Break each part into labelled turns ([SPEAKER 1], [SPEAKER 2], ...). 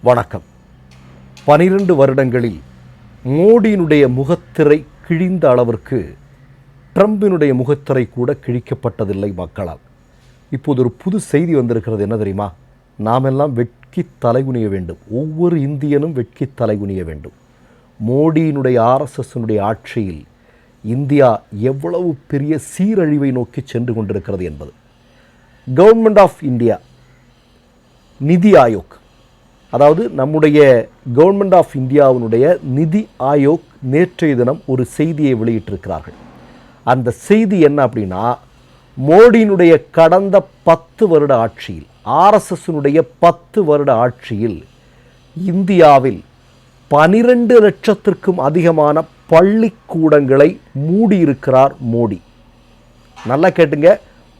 [SPEAKER 1] வணக்கம். 12 வருடங்களில் மோடியினுடைய முகத்திரை கிழிந்த அளவிற்கு ட்ரம்பினுடைய முகத்திரை கூட கிழிக்கப்பட்டதில்லை மக்களால். இப்போது ஒரு புது செய்தி வந்திருக்கிறது. என்ன தெரியுமா? நாமெல்லாம் வெட்கி தலைகுனிய வேண்டும். ஒவ்வொரு இந்தியனும் வெட்கி தலைகுனிய வேண்டும். மோடியினுடைய ஆர்எஸ்எஸ்னுடைய ஆட்சியில் இந்தியா எவ்வளவு பெரிய சீரழிவை நோக்கி சென்று கொண்டிருக்கிறது என்பது. கவர்மெண்ட் ஆஃப் இந்தியா, நிதி ஆயோக், அதாவது நம்முடைய கவர்மெண்ட் ஆஃப் இந்தியாவினுடைய நிதி ஆயோக் நேற்றைய தினம் ஒரு செய்தியை வெளியிட்டிருக்கிறார்கள். அந்த செய்தி என்ன அப்படின்னா, மோடியினுடைய கடந்த 10 வருட ஆட்சியில், ஆர்எஸ்எஸ்னுடைய 10 வருட ஆட்சியில் இந்தியாவில் 12 லட்சத்திற்கும் அதிகமான பள்ளிக்கூடங்களை மூடியிருக்கிறார் மோடி. நல்லா கேட்டுங்க,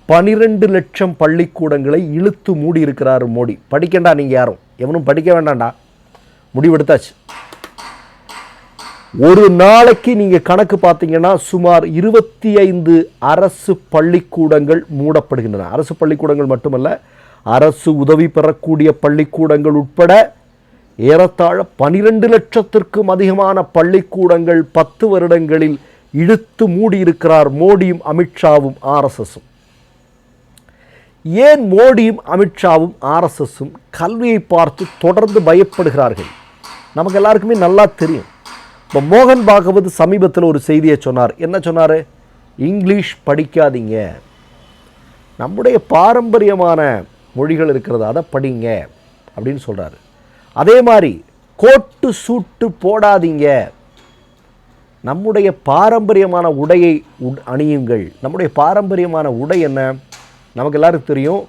[SPEAKER 1] 12 லட்சம் பள்ளிக்கூடங்களை இழுத்து மூடி இருக்கிறார் மோடி. படிக்கண்டா, நீங்கள் யாரும் எவனும் படிக்க வேண்டாம்டா, முடிவெடுத்தாச்சு. ஒரு நாளைக்கு நீங்கள் கணக்கு பார்த்தீங்கன்னா சுமார் 25 அரசு பள்ளிக்கூடங்கள் மூடப்படுகின்றன. அரசு பள்ளிக்கூடங்கள் மட்டுமல்ல, அரசு உதவி பெறக்கூடிய பள்ளிக்கூடங்கள் உட்பட ஏறத்தாழ 12 லட்சத்திற்கும் அதிகமான பள்ளிக்கூடங்கள் 10 வருடங்களில் இழுத்து மூடியிருக்கிறார் மோடியும் அமித்ஷாவும் ஆர்எஸ்எஸும். ஏன் மோடியும் அமித்ஷாவும் ஆர்எஸ்எஸும் கல்வியை பார்த்து தொடர்ந்து பயப்படுகிறார்கள்? நமக்கு எல்லாருக்குமே நல்லா தெரியும். இப்போ மோகன் பாகவத் சமீபத்தில் ஒரு செய்தியை சொன்னார். என்ன சொன்னார்? இங்கிலீஷ் படிக்காதீங்க, நம்முடைய பாரம்பரியமான மொழிகள் இருக்கிறது, அதை படிங்க அப்படின்னு சொல்கிறாரு. அதே மாதிரி கோட்டு சூட்டு போடாதீங்க, நம்முடைய பாரம்பரியமான உடையை அணியுங்கள். நம்முடைய பாரம்பரியமான உடை என்ன? நமக்கு எல்லாருக்கும் தெரியும்,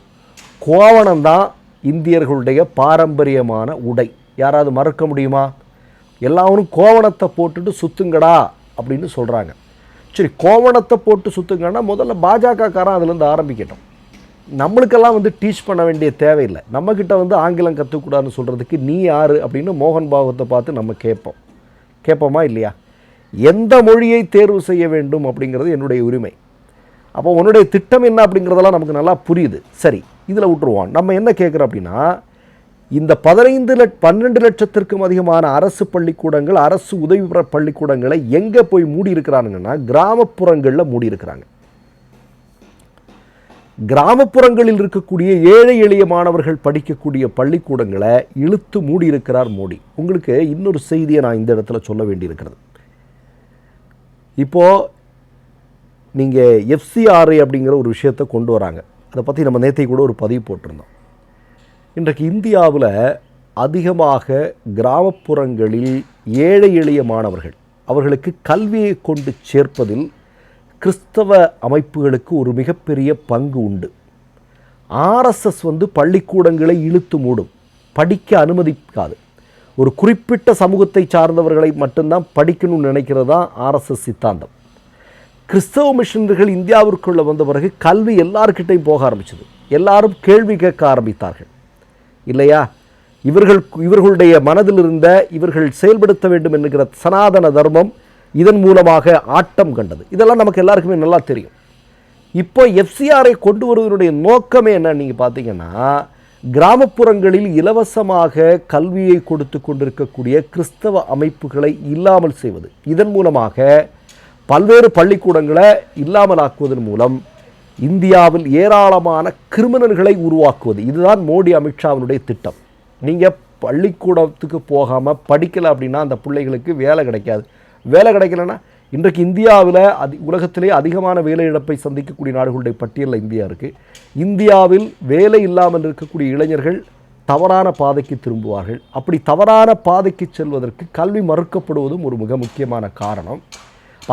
[SPEAKER 1] கோவணம் தான் இந்தியர்களுடைய பாரம்பரியமான உடை. யாராவது மறக்க முடியுமா? எல்லாரும் கோவணத்தை போட்டுட்டு சுத்துங்கடா அப்படின்னு சொல்கிறாங்க. சரி, கோவணத்தை போட்டு சுத்துங்கன்னா முதல்ல பாஜகக்காரன் அதுலேருந்து ஆரம்பிக்கட்டும். நம்மளுக்கெல்லாம் டீச் பண்ண வேண்டிய தேவையில்லை. நம்மக்கிட்ட ஆங்கிலம் கற்றுக்கூடாதுன்னு சொல்கிறதுக்கு நீ யார் அப்படின்னு மோகன் பாகவத்தை பார்த்து நம்ம கேட்போமா இல்லையா? எந்த மொழியை தேர்வு செய்ய வேண்டும் அப்படிங்கிறது என்னுடைய உரிமை. அப்போ உன்னுடைய திட்டம் என்ன அப்படிங்கிறதெல்லாம் நமக்கு நல்லா புரியுது. சரி, இதில் விட்டுருவோம். நம்ம என்ன கேட்குறோம் அப்படின்னா, இந்த 12 லட்சத்திற்கும் அதிகமான அரசு பள்ளிக்கூடங்கள், அரசு உதவி பெற பள்ளிக்கூடங்களை எங்கே போய் மூடி இருக்கிறாங்கன்னா, கிராமப்புறங்களில் மூடி இருக்கிறாங்க. கிராமப்புறங்களில் இருக்கக்கூடிய ஏழை எளிய மாணவர்கள் படிக்கக்கூடிய பள்ளிக்கூடங்களை இழுத்து மூடி இருக்கிறார் மோடி. உங்களுக்கு இன்னொரு செய்தியை நான் இந்த இடத்துல சொல்ல வேண்டியிருக்கிறது. இப்போது நீங்கள் எஃப்சிஆர்ஐ அப்படிங்கிற ஒரு விஷயத்தை கொண்டு வராங்க. அதை பற்றி நம்ம நேற்றை கூட ஒரு பதிவு போட்டிருந்தோம். இன்றைக்கு இந்தியாவில் அதிகமாக கிராமப்புறங்களில் ஏழை எளிய மாணவர்கள், அவர்களுக்கு கல்வியை கொண்டு சேர்ப்பதில் கிறிஸ்தவ அமைப்புகளுக்கு ஒரு மிகப்பெரிய பங்கு உண்டு. ஆர்எஸ்எஸ் பள்ளிக்கூடங்களை இழுத்து மூடும், படிக்க அனுமதிக்காது. ஒரு குறிப்பிட்ட சமூகத்தை சார்ந்தவர்களை மட்டும்தான் படிக்கணும்னு நினைக்கிறது தான் ஆர்எஸ்எஸ் சித்தாந்தம். கிறிஸ்தவ மிஷனரிகள் இந்தியாவிற்குள்ள வந்த பிறகு கல்வி எல்லார்கிட்டையும் போக ஆரம்பிச்சது. எல்லாரும் கேள்வி கேட்க ஆரம்பித்தார்கள் இல்லையா? இவர்களுடைய மனதில் இருந்த, இவர்கள் செயல்படுத்த வேண்டும் என்கிற சனாதன தர்மம் இதன் மூலமாக ஆட்டம் கண்டது. இதெல்லாம் நமக்கு எல்லாருக்குமே நல்லா தெரியும். இப்போ எஃப்சிஆரை கொண்டு வருவதனுடைய நோக்கமே என்ன நீங்கள் பார்த்தீங்கன்னா, கிராமப்புறங்களில் இலவசமாக கல்வியை கொடுத்து கொண்டிருக்கக்கூடிய கிறிஸ்தவ அமைப்புகளை இல்லாமல் செய்வது. இதன் மூலமாக பல்வேறு பள்ளிக்கூடங்களை இல்லாமல் ஆக்குவதன் மூலம் இந்தியாவில் ஏராளமான கிரிமினல்களை உருவாக்குவது. இதுதான் மோடி அமித்ஷாவினுடைய திட்டம். நீங்கள் பள்ளிக்கூடத்துக்கு போகாமல் படிக்கலை அப்படின்னா அந்த பிள்ளைகளுக்கு வேலை கிடைக்காது. வேலை கிடைக்கலன்னா, இன்றைக்கு இந்தியாவில் உலகத்திலே அதிகமான வேலை இழப்பை சந்திக்கக்கூடிய நாடுகளுடைய பட்டியலில் இந்தியா இருக்குது. இந்தியாவில் வேலை இல்லாமல் இருக்கக்கூடிய இளைஞர்கள் தவறான பாதைக்கு திரும்புவார்கள். அப்படி தவறான பாதைக்கு செல்வதற்கு கல்வி மறுக்கப்படுவதும் ஒரு மிக முக்கியமான காரணம்.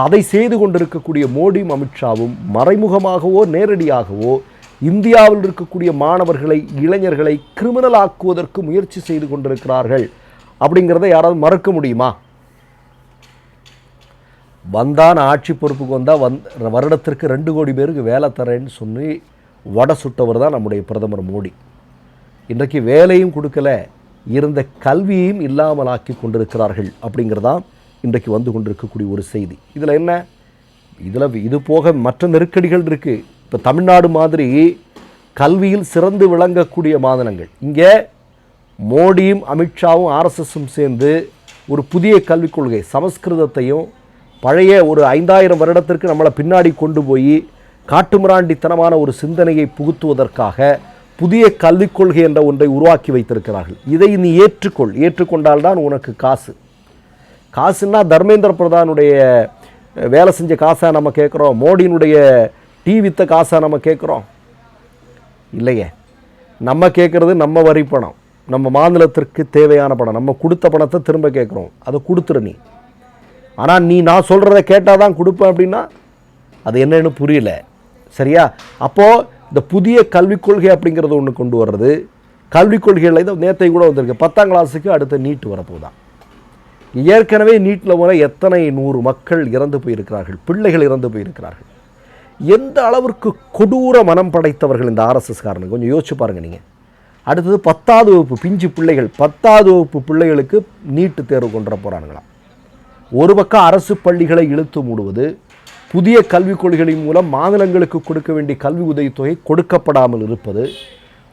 [SPEAKER 1] அதை செய்து கொண்டிருக்கக்கூடிய மோடியும் அமித்ஷாவும் மறைமுகமாகவோ நேரடியாகவோ இந்தியாவில் இருக்கக்கூடிய மாணவர்களை, இளைஞர்களை கிரிமினல் ஆக்குவதற்கு முயற்சி செய்து கொண்டிருக்கிறார்கள். அப்படிங்கிறத யாராவது மறக்க முடியுமா? வந்தான் ஆட்சி பொறுப்புக்கு வந்தால் வருடத்திற்கு 2 கோடி பேருக்கு வேலை தரேன்னு சொல்லி வடை சுட்டவர் தான் நம்முடைய பிரதமர் மோடி. இன்றைக்கு வேலையும் கொடுக்கல, இருந்த கல்வியையும் இல்லாமல் ஆக்கி கொண்டிருக்கிறார்கள் அப்படிங்கிறதான் இன்றைக்கு வந்து கொண்டிருக்கக்கூடிய ஒரு செய்தி. இதில் என்ன? இது போக மற்ற நெருக்கடிகள் இருக்குது. இப்போ தமிழ்நாடு மாதிரி கல்வியில் சிறந்து விளங்கக்கூடிய மாநிலங்கள், இங்கே மோடியும் அமித்ஷாவும் ஆர்எஸ்எஸும் சேர்ந்து ஒரு புதிய கல்விக் கொள்கை, சமஸ்கிருதத்தையும் பழைய ஒரு 5000 வருடத்திற்கு நம்மளை பின்னாடி கொண்டு போய் காட்டுமிராண்டித்தனமான ஒரு சிந்தனையை புகுத்துவதற்காக புதிய கல்விக் கொள்கை என்ற ஒன்றை உருவாக்கி வைத்திருக்கிறார்கள். இதை நீ ஏற்றுக்கொண்டால்தான் உனக்கு காசுன்னா தர்மேந்திர பிரதானுடைய வேலை செஞ்ச காசாக நம்ம கேட்குறோம், மோடியினுடைய டீ வித்த காசாக நம்ம கேட்குறோம் இல்லையே. நம்ம கேட்குறது நம்ம வரி பணம், நம்ம மாநிலத்திற்கு தேவையான பணம், நம்ம கொடுத்த பணத்தை திரும்ப கேட்குறோம். அதை கொடுத்துரு நீ. ஆனால் நான் சொல்கிறத கேட்டால் தான் கொடுப்பேன் அப்படின்னா அது என்னன்னு புரியல. சரியா? அப்போது இந்த புதிய கல்விக் கொள்கை அப்படிங்கிறது ஒன்று கொண்டு வர்றது, கல்விக் கொள்கைகளில் இது நேற்றை கூட வந்திருக்கு. 10ஆம் கிளாஸுக்கு அடுத்த நீட் வரப்போதான். ஏற்கனவே நீட்டில் போல எத்தனை 100 மக்கள் இறந்து போயிருக்கிறார்கள், பிள்ளைகள் இறந்து போயிருக்கிறார்கள். எந்த அளவிற்கு கொடூர மனம் படைத்தவர்கள் இந்த ஆர்எஸ்எஸ் காரங்க, கொஞ்சம் யோசிச்சு பாருங்கள் நீங்கள். அடுத்தது 10வது வகுப்பு பிஞ்சு பிள்ளைகள், 10வது வகுப்பு பிள்ளைகளுக்கு நீட்டு தேர்வு கொண்டு வர போகிறானுங்களாம். ஒரு பக்கம் அரசு பள்ளிகளை இழுத்து மூடுவது, புதிய கல்விக் கொள்கைகளின் மூலம் மாநிலங்களுக்கு கொடுக்க வேண்டிய கல்வி உதவித்தொகை கொடுக்கப்படாமல் இருப்பது,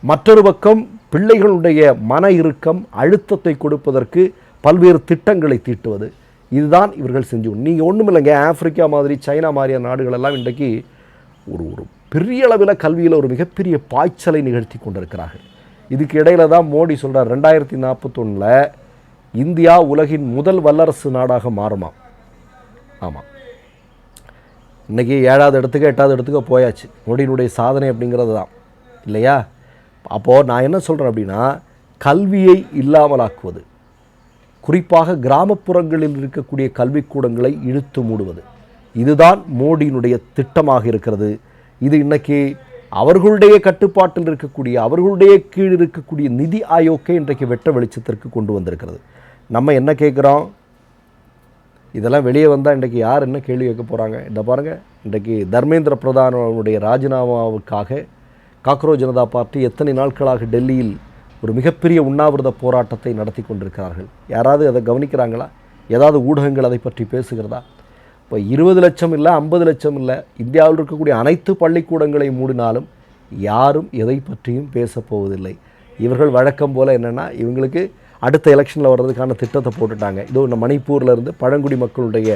[SPEAKER 1] மற்றொரு பக்கம் பிள்ளைகளுடைய மன இறுக்கம் அழுத்தத்தை கொடுப்பதற்கு பல்வேறு திட்டங்களை தீட்டுவது. இதுதான் இவர்கள் செஞ்சு. நீங்கள் ஒன்றும் இல்லைங்க, ஆப்பிரிக்கா மாதிரி சைனா மாதிரியான நாடுகளெல்லாம் இன்றைக்கு ஒரு பெரிய அளவில் கல்வியில் ஒரு மிகப்பெரிய பாய்ச்சலை நிகழ்த்தி கொண்டிருக்கிறார்கள். இதுக்கு இடையில தான் மோடி சொல்கிறார் 2041 இந்தியா உலகின் முதல் வல்லரசு நாடாக மாறுமா. ஆமாம், இன்றைக்கி 7வது இடத்துக்கு 8வது இடத்துக்கு போயாச்சு. மோடியினுடைய சாதனை அப்படிங்கிறது தான் இல்லையா. அப்போது நான் என்ன சொல்கிறேன் அப்படின்னா, கல்வியை இல்லாமலாக்குவது, குறிப்பாக கிராமப்புறங்களில் இருக்கக்கூடிய கல்விக்கூடங்களை இழுத்து மூடுவது, இதுதான் மோடியினுடைய திட்டமாக இருக்கிறது. இது இன்றைக்கி அவர்களுடைய கட்டுப்பாட்டில் இருக்கக்கூடிய, அவர்களுடைய கீழ் இருக்கக்கூடிய நிதி ஆயோக்கை இன்றைக்கு வெட்ட வெளிச்சத்திற்கு கொண்டு வந்திருக்கிறது. நம்ம என்ன கேட்குறோம்? இதெல்லாம் வெளியே வந்தால் இன்றைக்கி யார் என்ன கேள்வி கேட்க போகிறாங்க? இந்த பாருங்கள், இன்றைக்கு தர்மேந்திர பிரதானுடைய ராஜினாமாவுக்காக காக்ரோச் ஜனதா பார்ட்டி எத்தனை நாட்களாக டெல்லியில் ஒரு மிகப்பெரிய உண்ணாவிரத போராட்டத்தை நடத்தி கொண்டிருக்கிறார்கள். யாராவது அதை கவனிக்கிறாங்களா? ஏதாவது ஊடகங்கள் அதை பற்றி பேசுகிறதா? இப்போ 20 லட்சம் இல்லை, 50 லட்சம் இல்லை, இந்தியாவில் இருக்கக்கூடிய அனைத்து பள்ளிக்கூடங்களை மூடினாலும் யாரும் எதை பற்றியும் பேசப்போவதில்லை. இவர்கள் வழக்கம் போல் என்னென்னா, இவங்களுக்கு அடுத்த எலெக்ஷனில் வர்றதுக்கான திட்டத்தை போட்டுட்டாங்க. இதோ இந்த மணிப்பூரில் இருந்து பழங்குடி மக்களுடைய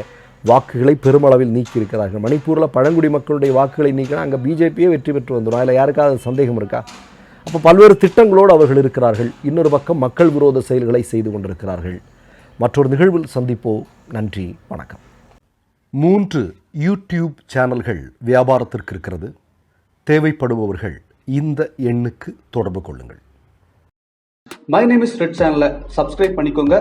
[SPEAKER 1] வாக்குகளை பெருமளவில் நீக்கியிருக்கிறார்கள். மணிப்பூரில் பழங்குடி மக்களுடைய வாக்குகளை நீக்கினா அங்கே பிஜேபியே வெற்றி பெற்று வந்துடும். அதில் யாருக்காவது சந்தேகம் இருக்கா? அப்போ பல்வேறு திட்டங்களோடு அவர்கள் இருக்கிறார்கள். இன்னொரு பக்கம் மக்கள் விரோத செயல்களை செய்து கொண்டிருக்கிறார்கள். மற்றொரு நிகழ்வில் சந்திப்போம். நன்றி, வணக்கம். 3 யூடியூப் சேனல்கள் வியாபாரத்திற்கு இருக்கிறது. தேவைப்படுபவர்கள் இந்த எண்ணுக்கு தொடர்பு கொள்ளுங்கள்.
[SPEAKER 2] மை நேம் இஸ் ரெட் சேனலை சப்ஸ்கிரைப் பண்ணிக்கோங்க.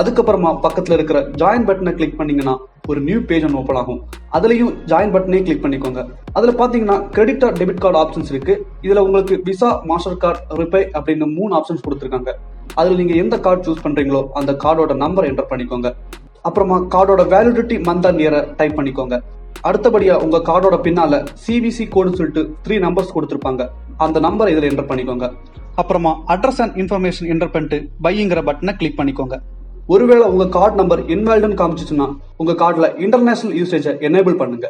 [SPEAKER 2] அதுக்கப்புறமா பக்கத்தில் இருக்கிற ஜாயின் பட்டனை கிளிக் பண்ணீங்கன்னா ஒரு நியூ பேஜ் ஒன்று ஓப்பன் ஆகும். அதுலேயும் ஜாயின் பட்டனே கிளிக் பண்ணிக்கோங்க. அதில் பார்த்தீங்கன்னா credit card, debit card options இருக்கு. இதில் உங்களுக்கு விசா, மாஸ்டர் கார்டு, ரிப்பே அப்படின்னு 3 ஆப்ஷன்ஸ் கொடுத்துருக்காங்க. அதில் நீங்கள் எந்த கார்டு சூஸ் பண்ணுறீங்களோ அந்த கார்டோட நம்பர் என்டர் பண்ணிக்கோங்க. அப்புறமா கார்டோட வேலிடிட்டி மந்த் அண்ட் இயரை டைப் பண்ணிக்கோங்க. அடுத்தபடியாக உங்கள் கார்டோட பின்னால் சிவிசி கோடுன்னு சொல்லிட்டு 3 நம்பர்ஸ் கொடுத்துருப்பாங்க. அந்த நம்பரை இதில் என்டர் பண்ணிக்கோங்க. அப்புறமா அட்ரஸ் அண்ட் இன்ஃபர்மேஷன் என்டர் பண்ணிட்டு பைங்கிற பட்டனை கிளிக் பண்ணிக்கோங்க. ஒருவேளை உங்க கார்டு நம்பர் இன்வாலிட்னு காமிச்சிச்சுன்னா உங்க கார்டுல இன்டர்நேஷனல் யூசேஜை எனேபிள் பண்ணுங்க.